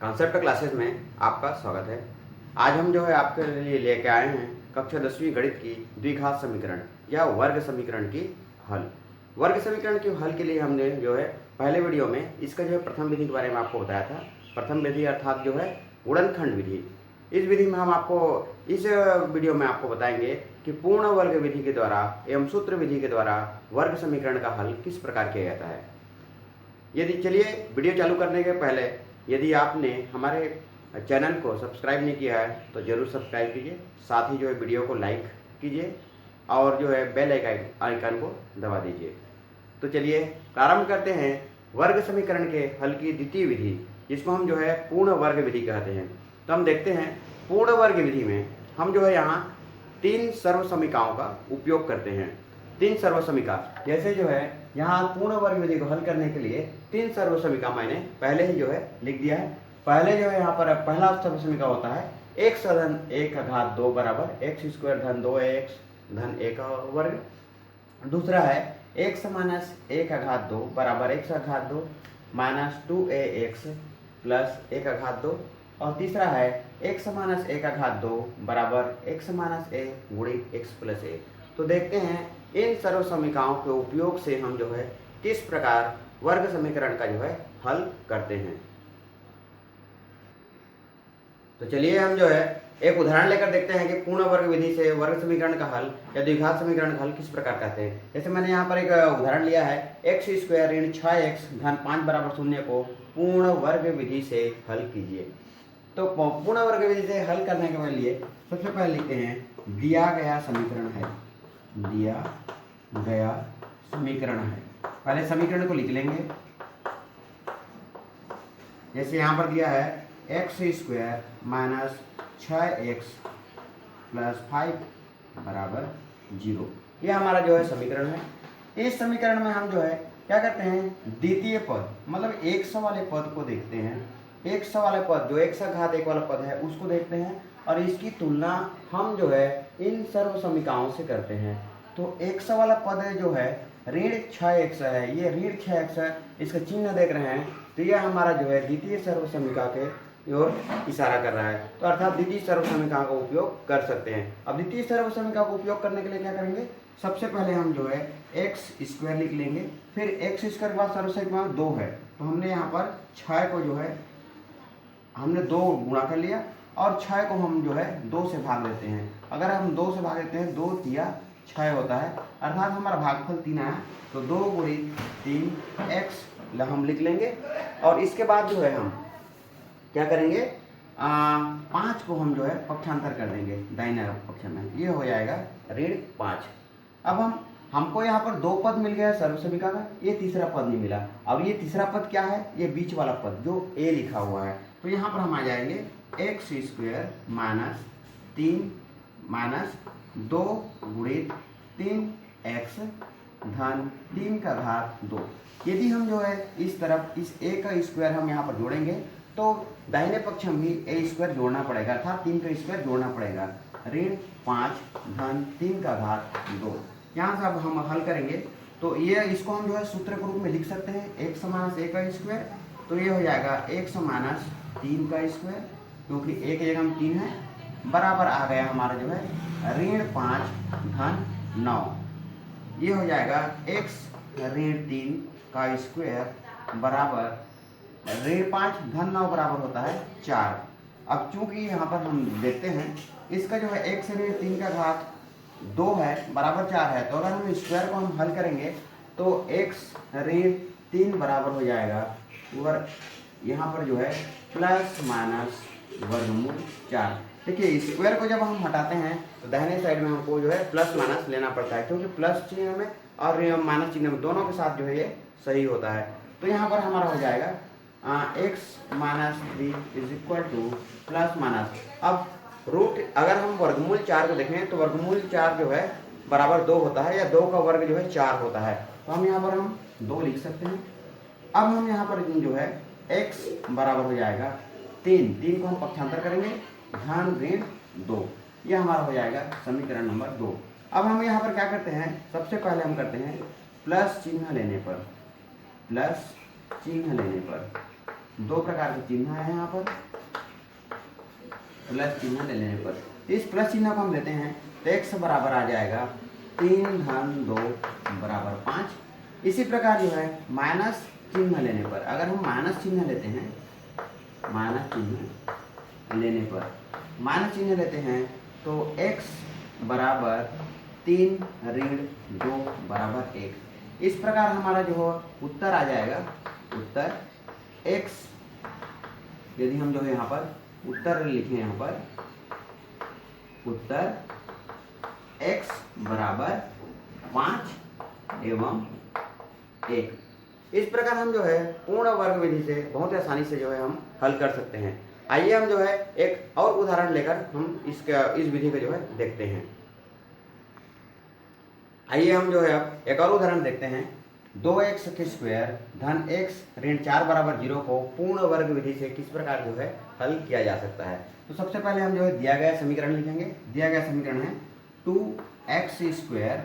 Concept classes में आपका स्वागत है। आज हम जो है आपके लिए लेके आए हैं कक्षा 10वीं गणित की द्विघात समीकरण या वर्ग समीकरण की हल। वर्ग समीकरण की हल के लिए हमने जो है पहले वीडियो में इसका जो है प्रथम विधि के बारे में आपको बताया था। प्रथम विधि अर्थात जो है गुणनखंड विधि। इस विधि में हम आपको इस वीडियो में आपको बताएंगे कि पूर्ण वर्ग विधि के द्वारा एवं सूत्र विधि के द्वारा वर्ग समीकरण का हल किस प्रकार किया जाता है। यदि चलिए वीडियो चालू करने के पहले यदि आपने हमारे चैनल को सब्सक्राइब नहीं किया है तो ज़रूर सब्सक्राइब कीजिए, साथ ही जो है वीडियो को लाइक कीजिए और जो है बेल आइकन को दबा दीजिए। तो चलिए प्रारंभ करते हैं वर्ग समीकरण के हल की द्वितीय विधि, जिसको हम जो है पूर्ण वर्ग विधि कहते हैं। तो हम देखते हैं पूर्ण वर्ग विधि में हम जो है यहाँ 3 सर्व समीकरणों का उपयोग करते हैं। 3 सर्व समीकरण, जैसे जो है यहाँ पूर्ण वर्ग विधि को हल करने के लिए 3 सर्व समीकरण मैंने पहले ही जो है लिख दिया है। पहले जो है यहाँ पर पहला सर्व समीकरण होता है x धन 1 का घात 2 बराबर x स्क्वायर धन 2x धन 1 का वर्ग। दूसरा है x माइनस 1 का घात 2 बराबर x का घात 2 माइनस 2ax प्लस 1 का घात 2। और तीसरा है x माइनस 1 का घात 2 बराबर x माइनस a गुणित x प्लस a। तो देखते हैं इन सर्व समीकरणों के उपयोग से हम जो है किस प्रकार वर्ग समीकरण का जो है हल करते हैं। तो चलिए हम जो है एक उदाहरण लेकर देखते हैं कि पूर्ण वर्ग विधि से वर्ग समीकरण का हल या द्विघात समीकरण का हल किस प्रकार करते हैं। जैसे मैंने यहाँ पर एक उदाहरण लिया है x स्क्वायर ऋण 6x धन 5 बराबर 0 को पूर्ण वर्ग विधि से हल कीजिए। तो पूर्ण वर्ग विधि से हल करने के लिए सबसे पहले लिखते हैं दिया गया समीकरण है। दिया गया समीकरण है, पहले समीकरण को लिख लेंगे। जैसे यहाँ पर दिया है x square minus 6x plus 5 बराबर 0, ये हमारा जो है समीकरण है। इस समीकरण में हम जो है क्या करते हैं, द्वितीय पद मतलब 100 वाले पद को देखते हैं। 100 वाले पद जो x का घात 1 वाला पद है उसको देखते हैं और इसकी तुलना हम जो है इन सर्व समीकरणों से करते हैं। तो 100 वाला पद जो है ऋण 6x है, ये ऋण 6x है, इसका चिन्ह देख रहे हैं। तो यह हमारा जो है द्वितीय सर्व समीकरण के ओर इशारा कर रहा है। तो अर्थात द्वितीय सर्व समीकरण का उपयोग कर सकते हैं। अब द्वितीय सर्व समीकरण का उपयोग करने के लिए क्या करेंगे, सबसे पहले हम जो है एक्स स्क्वायर लिख लेंगे। फिर एक्स स्क्वायर के बाद सर्व समीकरण 2 है, तो हमने यहाँ पर 6 को जो है हमने 2 गुणा कर लिया और 6 को हम जो है 2 से भाग देते हैं। अगर हम 2 से भाग देते हैं 2 तिया 6 होता है, अर्थात हमारा भागफल 3 आया। तो 2 गुणित 3 x हम लिख लेंगे। और इसके बाद जो है हम क्या करेंगे, 5 को हम जो है पक्षांतर कर देंगे दाहिने पक्ष में, ये हो जाएगा ऋण 5। अब हमको यहाँ पर 2 पद मिल गया सर्व समीकरण का, ये तीसरा पद नहीं मिला। अब ये तीसरा पद क्या है, ये बीच वाला पद जो a लिखा हुआ है। तो यहाँ पर हम आ जाएंगे एक्स स्क्वायर माइनस 3 माइनस 2 गुणित 3x धन 3 का घात 2। यदि हम जो है इस तरफ इस a का स्क्वायर हम यहाँ पर जोड़ेंगे तो दाहिने पक्ष में भी a स्क्वायर जोड़ना पड़ेगा, अर्थात 3 का स्क्वायर जोड़ना पड़ेगा। ऋण 5 धन 3 का घात 2। यहाँ से अब हम हल करेंगे तो ये इसको हम जो है सूत्र के रूप में लिख सकते हैं x माइनस a का स्क्वायर। तो ये हो जाएगा x माइनस 3 का स्क्वायर, क्योंकि a की जगह हम 3 है, बराबर आ गया हमारा जो है ऋण 5 धन 9। ये हो जाएगा x ऋण 3 का स्क्वायर बराबर ऋण 5 धन 9 बराबर होता है 4। अब चूंकि यहाँ पर हम देखते हैं इसका जो है x ऋण 3 का घात 2 है बराबर 4 है, तो अगर हम स्क्वायर को हम हल करेंगे तो x ऋण 3 बराबर हो जाएगा यहाँ पर जो है प्लस माइनस वर्गमूल 4। देखिए स्क्वायर को जब हम हटाते हैं तो दाहिने साइड में हमको जो है प्लस माइनस लेना पड़ता है, क्योंकि प्लस चिन्ह में और माइनस चिन्ह में दोनों के साथ जो है ये सही होता है। तो यहाँ पर हमारा हो जाएगा x minus 3 is equal two plus minus. अब रूट अगर हम वर्गमूल 4 को देखें तो वर्गमूल 4 जो है बराबर 2 होता है, या 2 का वर्ग जो है 4 होता है। तो हम यहाँ पर हम 2 लिख सकते हैं। अब हम यहाँ पर जो है x बराबर हो जाएगा 3 को हम पक्षांतर करेंगे धन ऋण 2, ये हमारा हो जाएगा समीकरण नंबर 2। अब हम यहाँ पर क्या करते हैं, सबसे पहले हम करते हैं प्लस चिन्ह लेने पर दो प्रकार के चिन्ह है यहाँ पर, प्लस चिन्ह ले लेने पर इस प्लस चिन्ह को हम लेते हैं तो x बराबर आ जाएगा 3 धन 2 बराबर 5। इसी प्रकार जो है माइनस चिन्ह लेने पर, अगर हम माइनस चिन्ह लेते हैं, माइनस चिन्ह लेने पर माइनस चिन्ह लेते हैं तो x बराबर 3 ऋण 2 बराबर 1। इस प्रकार हमारा जो उत्तर आ जाएगा, उत्तर x, यदि हम जो है यहाँ पर उत्तर लिखें, यहाँ पर उत्तर x बराबर 5 एवं 1। इस प्रकार हम जो है पूर्ण वर्ग विधि से बहुत आसानी से जो है हम हल कर सकते हैं। आइए हम जो है एक और उदाहरण लेकर हम इस विधि को जो है देखते हैं। आइए हम जो है अब एक और उदाहरण देखते हैं। 2x के स्क्वायर धन x ऋण 4 बराबर 0 को पूर्ण वर्ग विधि से किस प्रकार जो है हल किया जा सकता है। तो सबसे पहले हम जो है दिया गया समीकरण लिखेंगे। दिया गया समीकरण है 2x square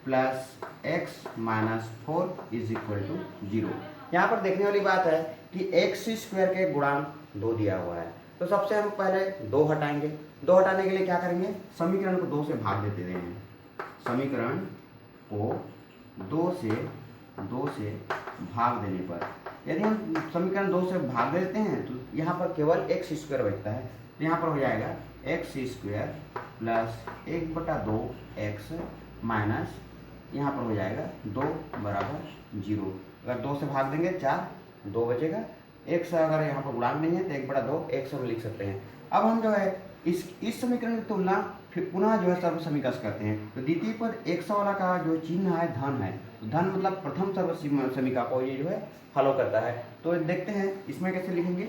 plus x minus 4 is equal to 0। यहाँ पर देखने वाली बात है कि x स्क्वायर के गुणांक 2 दिया हुआ है, तो सबसे हम पहले 2 हटाएंगे। 2 हटाने के लिए क्या करेंगे, समीकरण को 2 से भाग देते हैं। समीकरण को 2 से भाग देने पर, यदि हम समीकरण 2 से भाग देते हैं तो यहाँ पर केवल x स्क्वायर बचता है। तो यहाँ पर हो जाएगा x square plus 1/2x minus, यहाँ पर हो जाएगा 2 बराबर 0। अगर 2 से भाग देंगे 4, 2 बचेगा। x अगर यहाँ पर गुणांक नहीं है तो 1/2 x हम लिख सकते हैं। अब हम जो है इस समीकरण की तुलना फिर पुनः जो है सर्व समीकरण करते हैं। तो द्वितीय पद x वाला का जो चिन्ह है धन है, तो धन मतलब प्रथम सर्व समीकरण को ये जो है फॉलो करता है। तो देखते हैं इसमें कैसे लिखेंगे,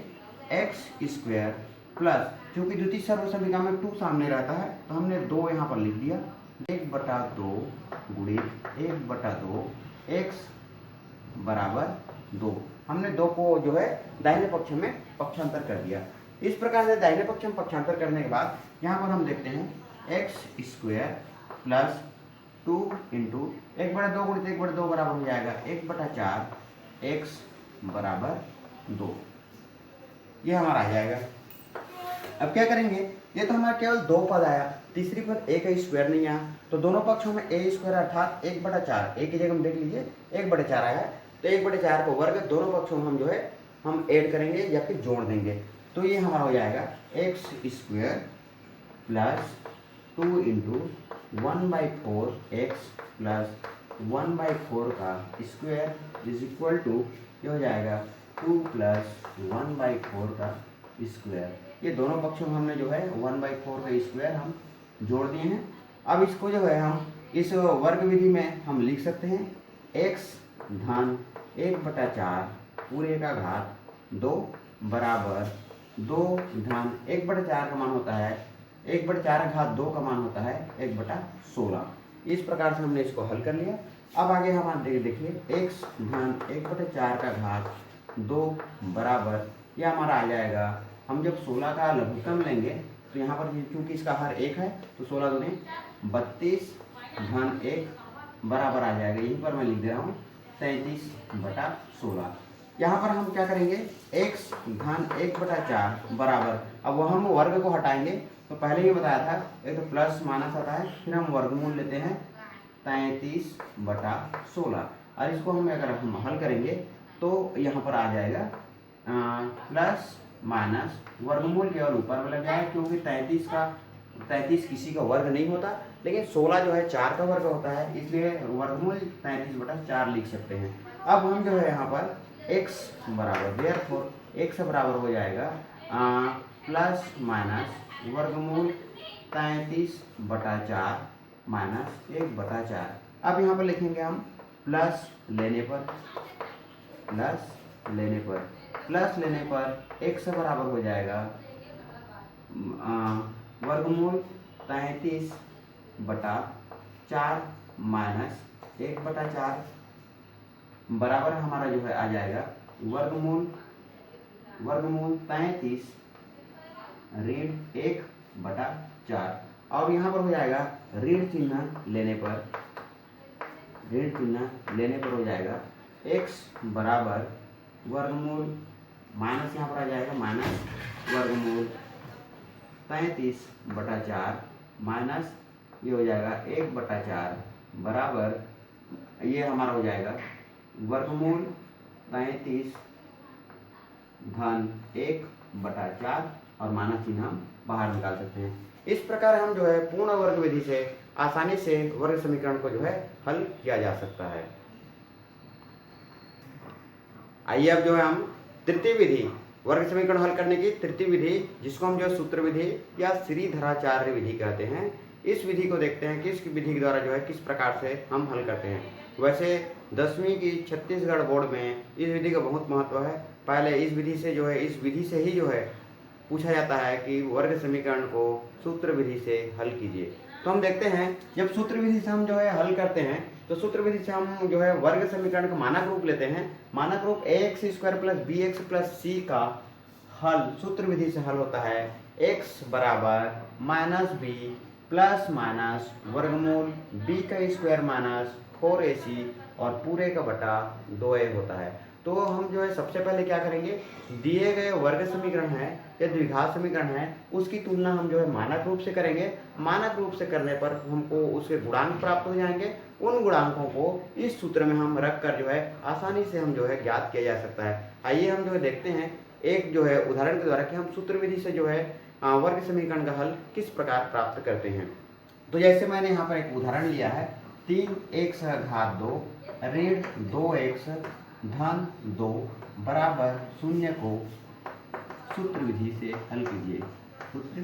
x स्क्वायर प्लस, चूंकि द्वितीय सर्व समीकरण में 2 सामने रहता है तो हमने 2 यहाँ पर लिख दिया, 1/2 गुणित 1/2 x बराबर 2। हमने 2 को जो है दाहिने पक्ष में पक्षांतर कर दिया। इस प्रकार से दाहिने पक्ष में पक्षांतर करने के बाद यहाँ पर हम देखते हैं x स्क्वायर प्लस 2 इंटू 1/2 गुणित 1/2 बराबर हो जाएगा 1/4 x बराबर 2। ये हमारा आ जाएगा। अब क्या करेंगे, ये तो हमारा केवल 2 पद आया, तीसरी पद a का स्क्वायर नहीं आया, तो दोनों पक्षों में a स्क्वायर अर्थात 1/4, a की जगह हम देख लीजिए 1/4 आया, तो 1/4 को वर्ग दोनों पक्षों में हम जो है हम ऐड करेंगे या फिर जोड़ देंगे। तो ये हमारा हो जाएगा x square plus 2 into 1/4x plus 1/4 का स्क्वायर इज इक्वल टू, ये हो जाएगा 2 प्लस 1/4 का स्क्वायर। ये दोनों पक्षों में हमने जो है 1/4 का स्क्वायर हम जोड़ दिए हैं। अब इसको जो है हम इस वर्ग विधि में हम लिख सकते हैं x धन 1/4 पूरे का घात 2 बराबर 2 धन 1/4 का मान होता है 1/4 घात 2 का मान होता है 1/16। इस प्रकार से हमने इसको हल कर लिया। अब आगे हम देखिए x धन 1/4 का घात 2 बराबर, यह हमारा आ जाएगा, हम जब 16 का लघुत्तम लेंगे तो यहाँ पर चूंकि इसका हर 1 है तो 16 दूनी 32 धन 1 बराबर आ जाएगा, यहीं पर मैं लिख दे रहा हूँ 33/16। यहाँ पर हम क्या करेंगे, x धन 1/4 बराबर, अब वह हम वर्ग को हटाएंगे तो पहले ही बताया था एक तो प्लस माइनस आता है, फिर हम वर्गमूल लेते हैं 33/16, और इसको हम अगर हम हल करेंगे तो यहाँ पर आ जाएगा प्लस माइनस वर्गमूल केवल ऊपर में लग जाएगा, क्योंकि 33 किसी का वर्ग नहीं होता, लेकिन 16 जो है 4 का वर्ग होता है, इसलिए वर्गमूल 33/4 लिख सकते हैं। अब हम जो है यहाँ पर x बराबर, देयरफॉर x बराबर हो जाएगा प्लस माइनस वर्गमूल 33/4 माइनस 1/4। अब यहाँ पर लिखेंगे हम प्लस लेने पर x बराबर हो जाएगा वर्गमूल 33/4 माइनस 1/4 बराबर हमारा जो है आ जाएगा वर्गमूल 33 ऋण 1/4, और यहाँ पर हो जाएगा ऋण चिन्ह लेने पर हो जाएगा x बराबर वर्गमूल माइनस यहाँ पर आ जाएगा माइनस वर्गमूल 33/4 माइनस ये हो जाएगा 1/4 बराबर ये हमारा हो जाएगा वर्गमूल 33 धन 1/4 और माइनस चिन्ह हम बाहर निकाल सकते हैं। इस प्रकार हम जो है पूर्ण वर्ग विधि से आसानी से वर्ग समीकरण को जो है हल किया जा सकता है। आइए अब जो है हम तृतीय विधि, वर्ग समीकरण हल करने की तृतीय विधि, जिसको हम जो है सूत्र विधि या श्रीधराचार्य विधि कहते हैं, इस विधि को देखते हैं कि इस विधि के द्वारा जो है किस प्रकार से हम हल करते हैं। वैसे 10वीं की छत्तीसगढ़ बोर्ड में इस विधि का बहुत महत्व है। पहले इस विधि से जो है, इस विधि से ही जो है पूछा जाता है कि वर्ग समीकरण को सूत्र विधि से हल कीजिए। तो हम देखते हैं जब सूत्र विधि से हम जो है हल करते हैं तो सूत्र विधि से हम जो है वर्ग समीकरण का मानक रूप लेते हैं। मानक रूप ax² + bx + c का हल सूत्र विधि से हल होता है x बराबर -b प्लस माइनस वर्गमूल b² - 4ac और पूरे का बटा 2a होता है। तो हम जो है सबसे पहले क्या करेंगे, दिए गए वर्ग समीकरण है या द्विघात समीकरण है उसकी तुलना हम जो है मानक रूप से करेंगे। मानक रूप से करने पर हमको उसके गुणांक प्राप्त हो जाएंगे। उन गुणांकों को इस सूत्र में हम रख कर जो है आसानी से हम जो है ज्ञात किया जा सकता है। आइए हम जो है देखते हैं एक जो है उदाहरण के द्वारा कि हम सूत्र विधि से जो है वर्ग समीकरण का हल किस प्रकार प्राप्त करते हैं। तो जैसे मैंने यहाँ पर एक उदाहरण लिया है 3x घात 2 ऋण 2x धन 2 बराबर 0 को सूत्र विधि से हल कीजिए। सूत्र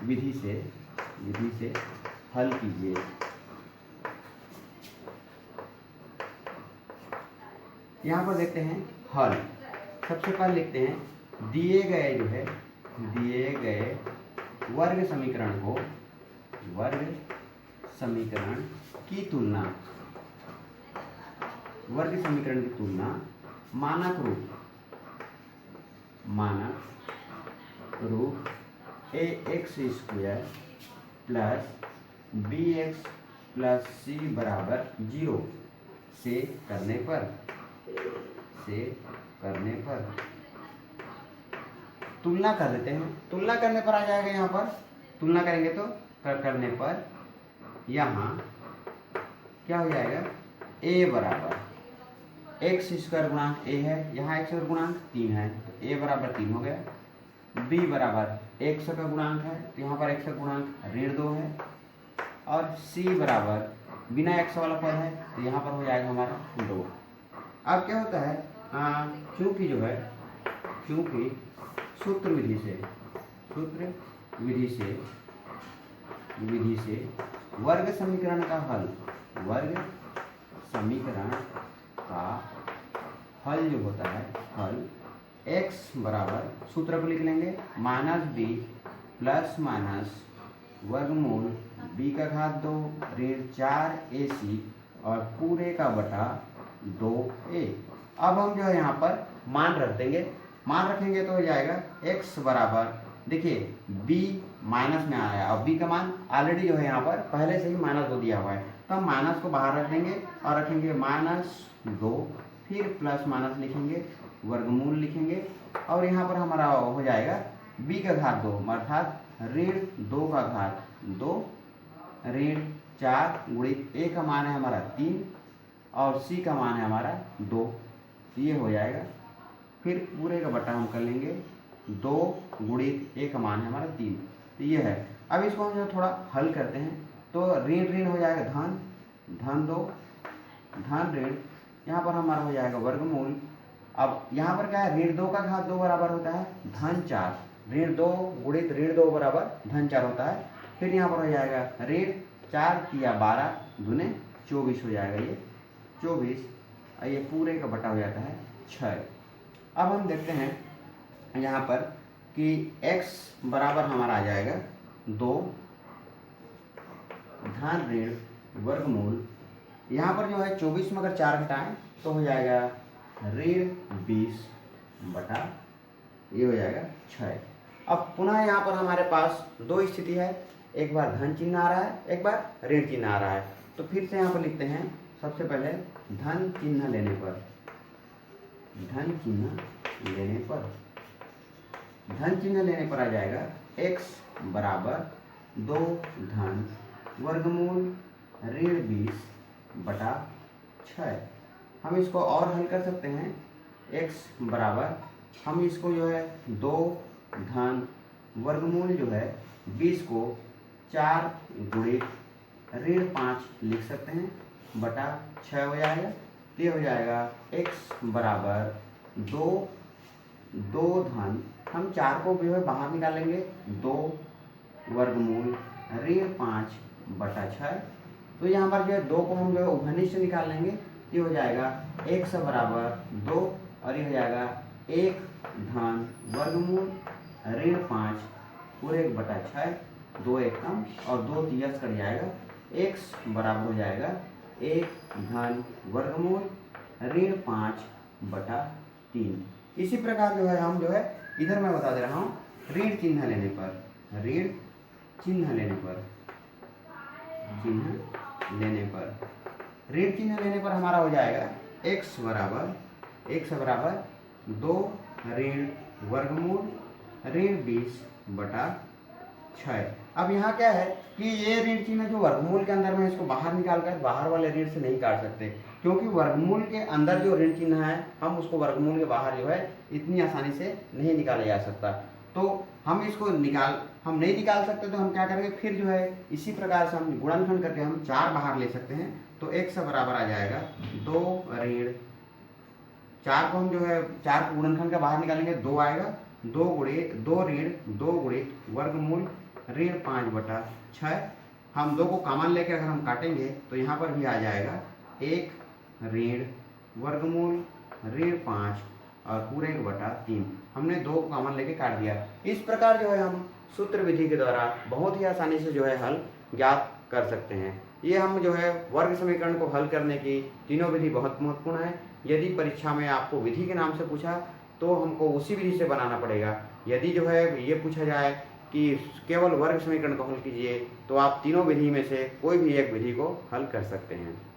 विधि से हल कीजिए। यहाँ पर देखते हैं हल। सबसे पहले लिखते हैं दिए गए वर्ग समीकरण की तुलना मानक रूप ax² + bx + c बराबर 0 से करने पर तुलना कर देते हैं। तुलना करने पर आ जाएगा, यहाँ पर तुलना करेंगे तो करने पर यहाँ क्या हो जाएगा, a बराबर x² गुणांक a है, यहाँ x और गुणांक 3 है तो a बराबर 3 हो गया। b बराबर x का गुणांक है तो यहाँ पर x का गुणांक ऋण 2 है और c बराबर बिना x वाला पद है तो यहाँ पर हो जाएगा हमारा 2। अब क्या होता है, चूंकि सूत्र विधि से वर्ग समीकरण का हल जो होता है x बराबर सूत्र को लिख लेंगे -b प्लस माइनस वर्गमूल b का घात 2 ऋण 4ac और पूरे का बटा 2a। अब हम जो है यहाँ पर मान रखेंगे तो हो जाएगा x बराबर, देखिए b माइनस में आया और b का मान ऑलरेडी जो है यहाँ पर पहले से ही -2 दिया हुआ है तो हम माइनस को बाहर रख देंगे और रखेंगे -2, फिर प्लस माइनस लिखेंगे, वर्गमूल लिखेंगे और यहाँ पर हमारा हो जाएगा b का घात 2 अर्थात ऋण 2 का घात 2 ऋण 4 गुणित a का मान है हमारा 3 और c का मान है हमारा 2, ये हो जाएगा। फिर पूरे का बटा हम कर लेंगे 2 गुणित a का मान है हमारा 3, तो ये है। अब इसको हम जो थोड़ा हल करते हैं तो ऋण हो जाएगा धन 2 धन ऋण, यहाँ पर हमारा हो जाएगा वर्गमूल। अब यहाँ पर क्या है, ऋण 2 का घात 2 बराबर होता है धन 4, ऋण 2 गुणित ऋण 2 बराबर धन 4 होता है। फिर यहाँ पर हो जाएगा ऋण 4 या 12 दूने 24 हो जाएगा, ये 24 और ये पूरे का बटा हो जाता है 6। अब हम देखते हैं यहाँ पर कि x बराबर हमारा आ जाएगा 2 धन ऋण वर्गमूल, यहाँ पर जो है 24 में अगर 4 घटाएं तो हो जाएगा ऋण 20 बटा ये हो जाएगा 6। अब पुनः यहाँ पर हमारे पास दो स्थिति है, एक बार धन चिन्ह आ रहा है, एक बार ऋण चिन्ह आ रहा है। तो फिर से यहाँ पर लिखते हैं, सबसे पहले धन चिन्ह लेने पर धन चिन्ह लेने पर, धन चिन्ह लेने पर आ जाएगा x बराबर 2 धन वर्गमूल ऋण 20/6। हम इसको और हल कर सकते हैं। x बराबर हम इसको जो है 2 धन वर्गमूल जो है 20 को 4 गुणित ऋण 5 लिख सकते हैं बटा 6 हो जाएगा। तो ये हो जाएगा x बराबर 2 धन, हम 4 को जो है बाहर निकालेंगे, 2 वर्गमूल ऋण 5/6। तो यहाँ पर जो है 2 को हम जो है उभयनिष्ठ से निकाल लेंगे। ये हो जाएगा x बराबर 2 और ये हो जाएगा 1 धन वर्गमूल ऋण 5 पूरे 1/6, 2 एक कम और 2 तियस कट जाएगा। x बराबर हो जाएगा 1 धन वर्गमूल ऋण 5/3। इसी प्रकार जो है हम जो है इधर मैं बता दे रहा हूँ, ऋण चिन्ह लेने पर, ऋण चिन्ह लेने पर, ऋण चिन्ह लेने पर हमारा हो जाएगा x बराबर 2 ऋण वर्गमूल ऋण 20/6। अब यहाँ क्या है कि ये ऋण चिन्ह जो वर्गमूल के अंदर में इसको बाहर निकाल कर बाहर वाले ऋण से नहीं काट सकते, क्योंकि वर्गमूल के अंदर जो ऋण चिन्ह है हम उसको वर्गमूल के बाहर जो है इतनी आसानी से नहीं निकाला जा सकता। तो हम इसको हम नहीं निकाल सकते, तो हम क्या करेंगे, फिर जो है इसी प्रकार से हम गुणनखंड करके हम 4 बाहर ले सकते हैं। तो x बराबर आ जाएगा 2 ऋण 4 को हम जो है 4 को गुणनखंड का बाहर निकालेंगे, 2 आएगा, 2 ऋण 2 गुणित वर्गमूल ऋण 5/6। हम 2 को कॉमन लेकर अगर हम काटेंगे तो यहाँ पर भी आ जाएगा 1 ऋण वर्गमूल ऋण 5 और पूरे 1/3। हमने 2 को कॉमन लेके काट दिया। इस प्रकार जो है हम सूत्र विधि के द्वारा बहुत ही आसानी से जो है हल ज्ञात कर सकते हैं। ये हम जो है वर्ग समीकरण को हल करने की तीनों विधि बहुत महत्वपूर्ण है। यदि परीक्षा में आपको विधि के नाम से पूछा तो हमको उसी विधि से बनाना पड़ेगा। यदि जो है ये पूछा जाए कि केवल वर्ग समीकरण को हल कीजिए, तो आप तीनों विधि में से कोई भी एक विधि को हल कर सकते हैं।